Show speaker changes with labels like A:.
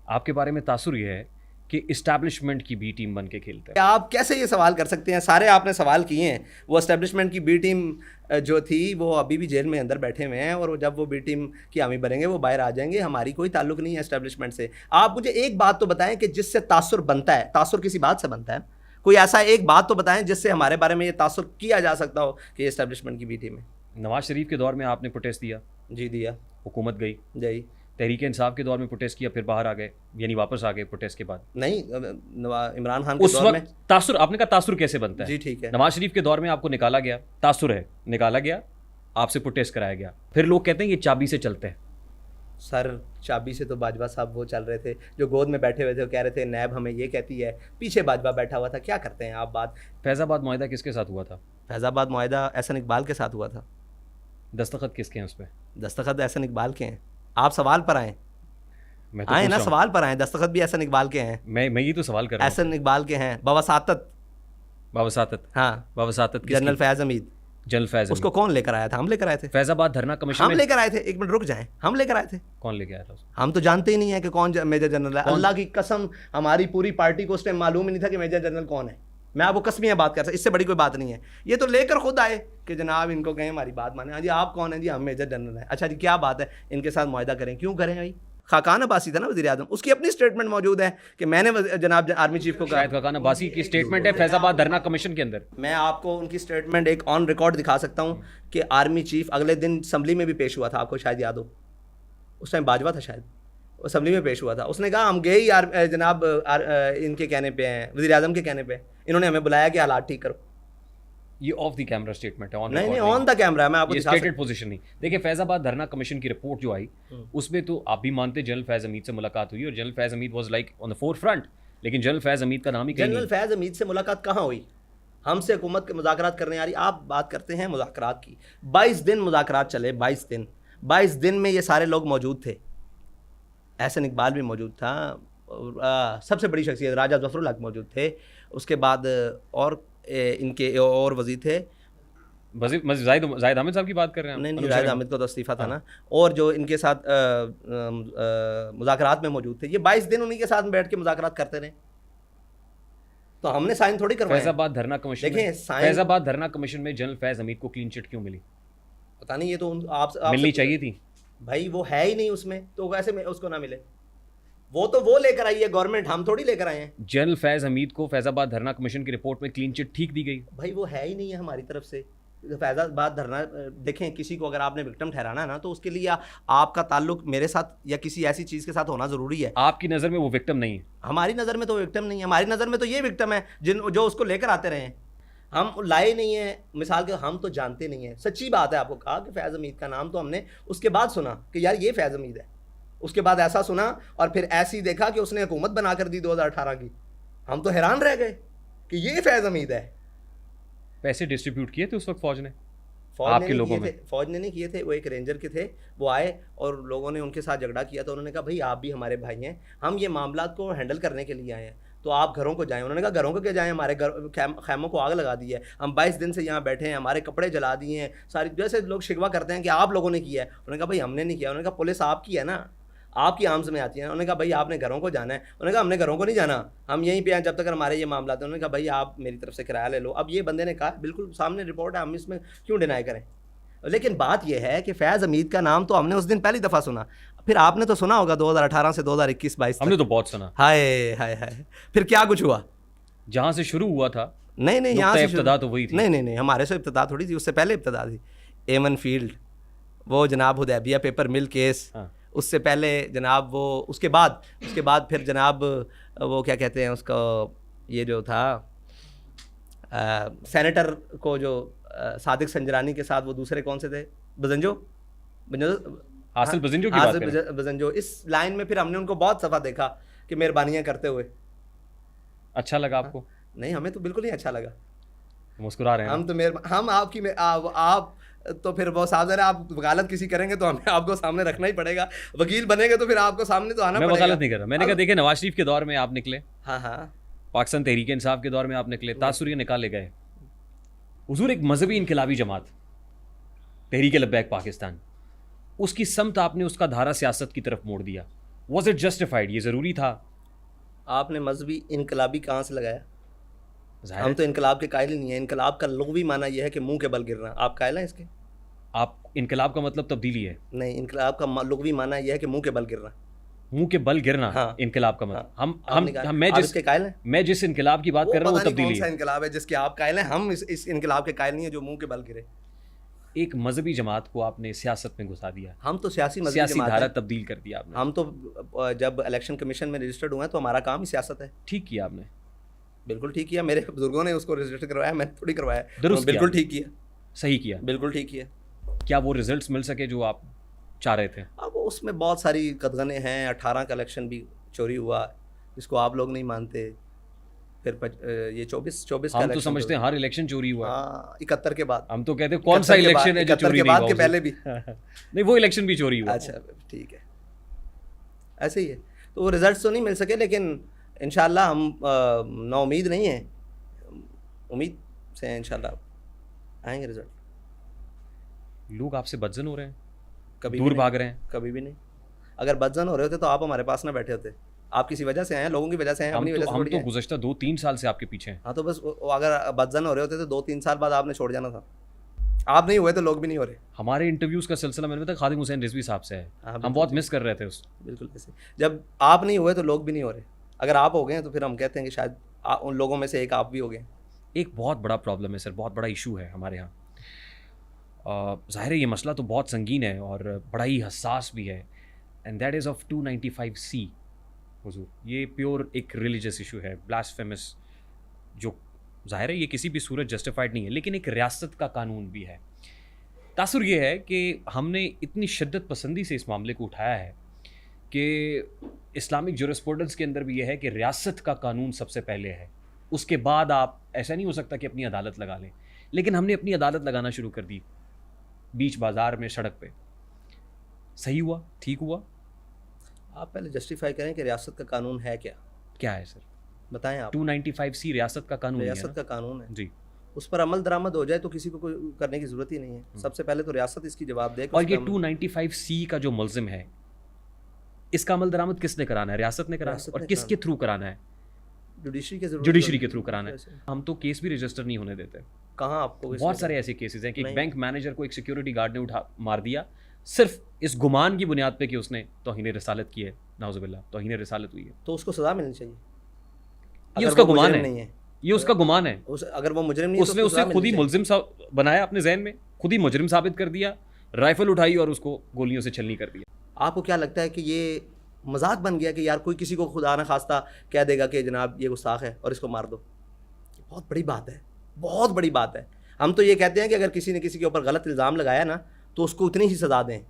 A: आपके बारे में तासुर ये है कि इस्टेब्लिशमेंट की बी टीम बन के खेलता है।
B: आप कैसे ये सवाल कर सकते हैं? सारे आपने सवाल किए हैं। वो एस्टेब्लिशमेंट की बी टीम जो थी वो अभी भी जेल में अंदर बैठे हुए हैं, और जब वो बी टीम की हामी बनेंगे वो बाहर आ जाएंगे। हमारी कोई ताल्लुक नहीं है एस्टेब्लिशमेंट से। आप मुझे एक बात तो बताएं कि जिससे तासुर बनता है, तासुर किसी बात से बनता है, कोई ऐसा एक बात तो बताएं जिससे हमारे बारे में ये तासुर किया जा सकता हो कि ये एस्टेब्लिशमेंट की बी टीम है।
A: नवाज शरीफ के दौर में आपने प्रोटेस्ट दिया,
B: जी दिया।
A: हुकूमत गई।
B: जी
A: तहरीक इंसाफ के दौर में प्रोटेस्ट किया, फिर बाहर आ गए, यानी वापस आ गए प्रोटेस्ट के बाद।
B: नहीं, इमरान खान के
A: उस
B: दौर में।
A: वक्त तासुर, आपने कहा तासुर कैसे बनता है?
B: जी ठीक है।
A: नवाज शरीफ के दौर में आपको निकाला गया, तासुर है, निकाला गया, आपसे प्रोटेस्ट कराया गया, फिर लोग कहते हैं ये चाबी से चलते हैं।
B: सर चाबी से तो बाजवा साहब वो चल रहे थे, जो गोद में बैठे हुए थे, वो कह रहे थे नैब हमें ये कहती है, पीछे बाजवा बैठा हुआ था। क्या करते हैं आप बात?
A: फैज़ाबाद मुआहिदा किसके साथ हुआ था?
B: फैज़ाबाद मुआहिदा एहसन इकबाल के साथ हुआ था।
A: दस्तखत किसके हैं उस पर?
B: दस्तखत एहसन इकबाल के हैं। आप सवाल पर आए,
A: मैं तो
B: आए
A: पूछ
B: ना,
A: रहा हूं।
B: सवाल पर आए। दस्तखत भी एहसन इकबाल के हैं।
A: मैं ये तो सवाल कर रहा हूं।
B: एहसन इकबाल के हैं। बवसातत,
A: बावसातत,
B: हाँ,
A: बावसातत किसकी?
B: जनरल फैज हमीद।
A: जनरल फैज़
B: उसको कौन लेकर आया था? हम लेकर आए थे।
A: फैज़ाबाद धरना कमीशन
B: हम
A: में
B: लेकर आए थे। एक मिनट रुक जाएं, हम लेकर आए थे।
A: कौन लेके आया था उसको?
B: हम तो जानते ही नहीं है कि कौन मेजर जनरल है। अल्लाह की कसम, हमारी पूरी पार्टी को उस टाइम मालूम ही नहीं था कि मेजर जनरल कौन है। मैं आपको कसमियाँ बात कर सकता, इससे बड़ी कोई बात नहीं है। ये तो लेकर खुद आए कि जनाब इनको कहें हमारी बात माने। हाँ जी, आप कौन हैं? जी हम मेजर जनरल हैं। अच्छा जी, क्या बात है, इनके साथ मुआहिदा करें। क्यों करें भाई? खाकान अब्बासी था ना वज़ीर आज़म, उसकी अपनी स्टेटमेंट मौजूद है कि मैंने जनाब आर्मी चीफ को कहा।
A: शायद खाकान अब्बासी की स्टेटमेंट है फैज़ाबाद धरना कमीशन के अंदर।
B: मैं आपको उनकी स्टेटमेंट एक ऑन रिकॉर्ड दिखा सकता हूँ कि आर्मी चीफ अगले दिन असम्बली में भी पेश हुआ था। आपको शायद याद हो, उस टाइम बाजवा था शायद, असम्बली में पेश हुआ था। उसने कहा हम गए ही जनाब इनके कहने पे हैं, वज़ीर आज़म के कहने पे इन्होंने हमें बुलाया कि हालात ठीक करो।
A: ये ऑफ द कैमरा स्टेटमेंट है, ऑन
B: नहीं
A: रिकॉर्ड
B: नहीं, ऑन द कैमरा है, मैं आपको
A: ये
B: दिखा
A: स्टेटेड पोजीशन नहीं। देखिए फैज़ाबाद धरना कमीशन की रिपोर्ट जो आई उसमें तो आप भी मानते जनरल फैज़ हमीद से मुलाकात हुई, और general Faiz Hamid was like on the four front, लेकिन जनरल फैज़ हमीद का नाम ही कहीं
B: जनरल
A: नहीं।
B: फैज़ हमीद से मुलाकात कहाँ हुई? हमसे हुकूमत के मुज़ाकरात करने आ रही। आप बात करते हैं मुज़ाकरात की। 22 दिन मुज़ाकरात चले, 22 दिन में ये सारे लोग मौजूद थे। एहसन इकबाल भी मौजूद था, और सबसे बड़ी शख्सियत राजा ज़फ़रुल हक मौजूद थे। उसके बाद और इनके और वज़ीर थे।
A: जाहिद आमिद साहब की बात कर रहे हैं?
B: नहीं, जाहिद आमिद को तो इस्तीफ़ा था ना। और जो इनके साथ मुज़ाकरात में मौजूद थे, ये 22 दिन उन्हीं के साथ बैठ के मुज़ाकरात करते रहे। तो हमने साइन थोड़ी करवाए।
A: फैज़ाबाद धरना कमीशन
B: देखिए,
A: में,
B: साइन-
A: फैज़ाबाद धरना कमीशन में जनरल फैज़ हमीद को क्लीन चिट क्यों मिली?
B: पता नहीं, ये तो आप
A: मिलनी चाहिए थी
B: भाई। वो है ही नहीं उसमें, तो कैसे में उसको ना मिले? वो तो वो लेकर आई है गवर्नमेंट, हम थोड़ी लेकर आए हैं।
A: जनरल फैज़ हमीद को फैज़ाबाद धरना कमीशन की रिपोर्ट में क्लीन चिट ठीक दी गई।
B: भाई वो है ही नहीं है हमारी तरफ से। फैज़ाबाद धरना, देखें, किसी को अगर आपने विक्टिम ठहराना है ना, तो उसके लिए आपका ताल्लुक मेरे साथ या किसी ऐसी चीज़ के साथ होना ज़रूरी है।
A: आपकी नज़र में वो विक्टिम नहीं है?
B: हमारी नज़र में तो विक्टिम नहीं है। हमारी नज़र में तो ये विक्टिम है जो उसको लेकर आते रहे हैं। हम लाए नहीं है, मिसाल के हम तो जानते नहीं है। सच्ची बात है, आपको कहा कि फैज़ हमीद का नाम तो हमने उसके बाद सुना कि यार ये फैज़ हमीद है। उसके बाद ऐसा सुना और फिर ऐसी देखा कि उसने हुकूमत बना कर दी 2018 की। हम तो हैरान रह गए कि ये फैज़ हमीद है।
A: पैसे डिस्ट्रीब्यूट किए थे उस वक्त फौज ने
B: फौज
A: आपके
B: ने नहीं
A: लोगों
B: किए थे, फौज ने नहीं किए थे। वो एक रेंजर के थे, वो आए और लोगों ने उनके साथ झगड़ा किया। तो उन्होंने कहा भाई आप भी हमारे भाई हैं, हम ये मामला को हैंडल करने के लिए आए हैं, तो आप घरों को जाएं। उन्होंने कहा घरों को क्या जाएं, हमारे घर खैमों को आग लगा दी है, हम 22 दिन से यहाँ बैठे हैं, हमारे कपड़े जला दिए हैं सारी। जैसे लोग शिकवा करते हैं कि आप लोगों ने किया है, उन्होंने कहा भाई हमने नहीं किया। उन्होंने कहा पुलिस आपकी है ना, आपकी आर्म्स में आती है। उन्होंने कहा भाई आपने घरों को जाना है। उन्होंने कहा हमने घरों को नहीं जाना, हम यहीं पे हैं जब तक हमारे ये मामला थे। उन्होंने कहा भाई आप मेरी तरफ से किराया ले लो। अब ये बंदे ने कहा बिल्कुल सामने रिपोर्ट है, हम इसमें क्यों डिनाई करें। लेकिन बात यह है कि फैज़ हमीद का नाम तो हमने उस दिन पहली दफ़ा सुना, फिर आपने तो सुना होगा 2018 से 2021-22
A: हमने तो बहुत सुना।
B: हाय हाय हाय, फिर क्या कुछ हुआ?
A: जहाँ से शुरू हुआ था,
B: नहीं नहीं, यहाँ से
A: इब्तदा तो वही थी।
B: नहीं नहीं नहीं, हमारे से इब्तदा थोड़ी थी, उससे पहले इब्तदा थी। एमन फील्ड, वो जनाब हुदैबिया पेपर मिल केस, उससे पहले जनाब वो, उसके बाद फिर जनाब वो क्या कहते हैं उसको, ये जो था सेनेटर को जो सादिक संजरानी के साथ वो दूसरे कौन से थे, बजंजो
A: हासिल बजंजो की बात करें।
B: बजंजो, इस लाइन में फिर हमने उनको बहुत सफ़ा देखा कि मेहरबानियाँ करते हुए।
A: अच्छा लगा आपको?
B: नहीं, हमें तो बिल्कुल नहीं अच्छा लगा।
A: मुस्कुरा रहे हैं
B: हम तो हम आपकी आप तो फिर बहुत सावधान है। आप वकालत किसी करेंगे तो हमें आपको सामने रखना ही पड़ेगा। वकील बनेंगे तो फिर आपको सामने तो आना पड़ेगा।
A: मैं वकालत नहीं कर रहा, मैंने कहा देखिए नवाज शरीफ के दौर में आप निकले,
B: हाँ हाँ,
A: पाकिस्तान तहरीक इंसाफ के दौर में आप निकले, तासुर ये निकाले गए। हुजूर एक मजहबी इनकलाबी जमात तहरीक लब्बैक पाकिस्तान, उसकी समत आपने उसका धारा सियासत की तरफ मोड़ दिया। Was it justified? ये ज़रूरी था?
B: आपने मजहबी इनकलाबी कहाँ से लगाया?
A: ज़ाहिर
B: हम
A: है,
B: तो इनकलाब के कायल ही नहीं है। इनकलाब का लुग़वी माना यह है कि मुंह के बल गिरना। आप कायल हैं इसके?
A: आप इनकलाब का मतलब तब्दीली है?
B: नहीं, इनकलाब का लुग़वी माना यह है कि मुंह के बल गिरना।
A: मुंह के बल गिरना
B: हाँ।
A: इनकलाब का मतलब?
B: हाँ।
A: हम
B: आपने कहा,
A: मैं
B: आप
A: जिस
B: इसके कायल हैं?
A: मैं जिस इनकलाब की बात कर रहा हूँ वो
B: पता नहीं
A: तब्दीली
B: कौन सा
A: है।
B: इनकलाब है जिसके आप कायल हैं। हम इस इनकलाब के कायल नहीं है जो मुंह के बल गिरे।
A: एक मजहबी जमात को आपने सियासत में घुसा दिया,
B: हम तो सियासी
A: सियासी
B: जमात
A: धारा
B: हैं।
A: तब्दील कर दिया आपने।
B: हम तो जब इलेक्शन कमीशन में रजिस्टर्ड हुए हैं तो हमारा काम ही सियासत है।
A: ठीक किया आपने,
B: बिल्कुल ठीक किया। मेरे बुजुर्गों ने उसको रजिस्टर करवाया, मैंने थोड़ी करवाया।
A: दुरुस्त
B: बिल्कुल
A: किया।
B: ठीक किया,
A: सही किया।
B: बिल्कुल ठीक किया।
A: क्या वो रिजल्ट्स मिल सके जो आप चाह रहे थे?
B: अब उसमें बहुत सारी कदगने हैं। 18 का इलेक्शन भी चोरी हुआ, जिसको आप लोग नहीं मानते। फिर ये 24 का
A: हम तो
B: इलेक्शन
A: समझते हैं हर इलेक्शन चोरी हुआ है।
B: हाँ, 71 के बाद।
A: हम तो कहते हैं कौन सा
B: 71 के बाद-
A: इलेक्शन है जो
B: 71
A: चोरी
B: के
A: नहीं
B: बाद
A: हुआ
B: के
A: उसे?
B: पहले भी।
A: नहीं, वो इलेक्शन भी चोरी हुआ।
B: अच्छा, ठीक है, ऐसे ही है। तो वो रिजल्ट्स तो नहीं मिल सके, लेकिन इंशाल्लाह हम ना उम्मीद नहीं है, उम्मीद से हैं इंशाल्लाह आएंगे रिजल्ट।
A: लोग आपसे बदजन हो रहे हैं,
B: कभी
A: दूर
B: भी
A: भाग रहे हैं।
B: नहीं, कभी भी नहीं। अगर बदजन हो रहे होते तो आप हमारे पास ना बैठे होते। आप किसी वजह से आए हैं, लोगों की वजह से आए हैं, अपनी वजह से
A: हम
B: थोड़ी
A: तो
B: आए हैं।
A: गुज़श्ता 2-3 साल से आपके पीछे हैं।
B: हाँ, तो बस अगर बदजन हो रहे होते तो 2-3 साल बाद आपने छोड़ जाना था। आप नहीं हुए तो लोग भी नहीं हो रहे।
A: हमारे इंटरव्यूज़ का सिलसिला मैंने बताया खादिम हुसैन रिजवी साहब से है।
B: हाँ,
A: हम बहुत मिस कर रहे थे उस।
B: बिल्कुल ऐसे। जब आप नहीं हुए तो लोग भी नहीं हो रहे। अगर आप हो गए हैं तो फिर हम कहते हैं कि शायद उन लोगों में से एक आप भी हो गए।
A: एक बहुत बड़ा प्रॉब्लम है सर, बहुत बड़ा इशू है हमारे यहाँ। ज़ाहिर है ये मसला तो बहुत संगीन है और बड़ा ही हसास भी है, and that is of 295C। हुजूर, ये प्योर एक रिलीजियस इशू है, ब्लास्फेमस, जो ज़ाहिर है ये किसी भी सूरत जस्टिफाइड नहीं है, लेकिन एक रियासत का कानून भी है। तासुर ये है कि हमने इतनी शिद्दत पसंदी से इस मामले को उठाया है कि इस्लामिक जुरिस्प्रूडेंस के अंदर भी ये है कि रियासत का कानून सबसे पहले है, उसके बाद आप, ऐसा नहीं हो सकता कि अपनी अदालत लगा लें। लेकिन हमने अपनी अदालत लगाना शुरू कर दी बीच बाज़ार में, सड़क पे। सही हुआ? ठीक हुआ?
B: आप पहले जस्टिफाई करें कि रियासत का कानून है क्या।
A: क्या है सर?
B: बताएं आप।
A: 295C रियासत का कानून है
B: रियासत
A: ना?
B: का कानून है
A: जी।
B: उस पर अमल दरामद हो जाए तो किसी को कोई करने की ज़रूरत ही नहीं है। सबसे पहले तो रियासत इसकी जवाब दे कि
A: और
B: उस
A: ये
B: पर अमल-
A: 295C का जो मुल्जिम है, इसका अमल दरामद किसने कराना है? रियासत ने कराना है।
B: रियासत
A: और
B: ने
A: किसके थ्रू कराना है?
B: जुडिशरी के जरूरत
A: जुडिशरी
B: होती
A: के थ्रू
B: है।
A: कराना है।
B: ऐसे।
A: हम तो केस भी रजिस्टर नहीं होने देते।
B: कहाँ आपको
A: बहुत सारे ऐसे केसेस हैं कि एक
B: नहीं।
A: बैंक मैनेजर को एक सिक्योरिटी गार्ड ने मार दिया सिर्फ इस गुमान की बुनियाद पे कि उसने तौहीन रिसालत की है। नाउजुबिल्लाह, तौहीन रिसालत हुई है।
B: तो उसको सज़ा मिलनी चाहिए।
A: ये
B: अगर
A: उसका
B: वो
A: गुमान
B: मुजरिम
A: है।
B: नहीं है,
A: ये उसका गुमान है।
B: अगर वो मुजरिम नहीं है तो
A: उसने
B: उसको
A: उसे
B: सज़ा
A: खुद ही
B: मिलनी
A: मुल्जिम बनाया अपने जहन में, खुद ही मुजरिम साबित कर दिया, राइफल उठाई और उसको गोलियों से छलनी कर दिया।
B: चाहिए। आपको क्या लगता है कि ये मजाक बन गया कि यार कोई किसी को खुदा ना खास्ता कह देगा कि जनाब ये गुस्ताख है और इसको मार दो? बहुत बड़ी बात है, बहुत बड़ी बात है। हम तो ये कहते हैं कि अगर किसी ने किसी के ऊपर गलत इल्ज़ाम लगाया ना तो उसको उतनी ही सज़ा दें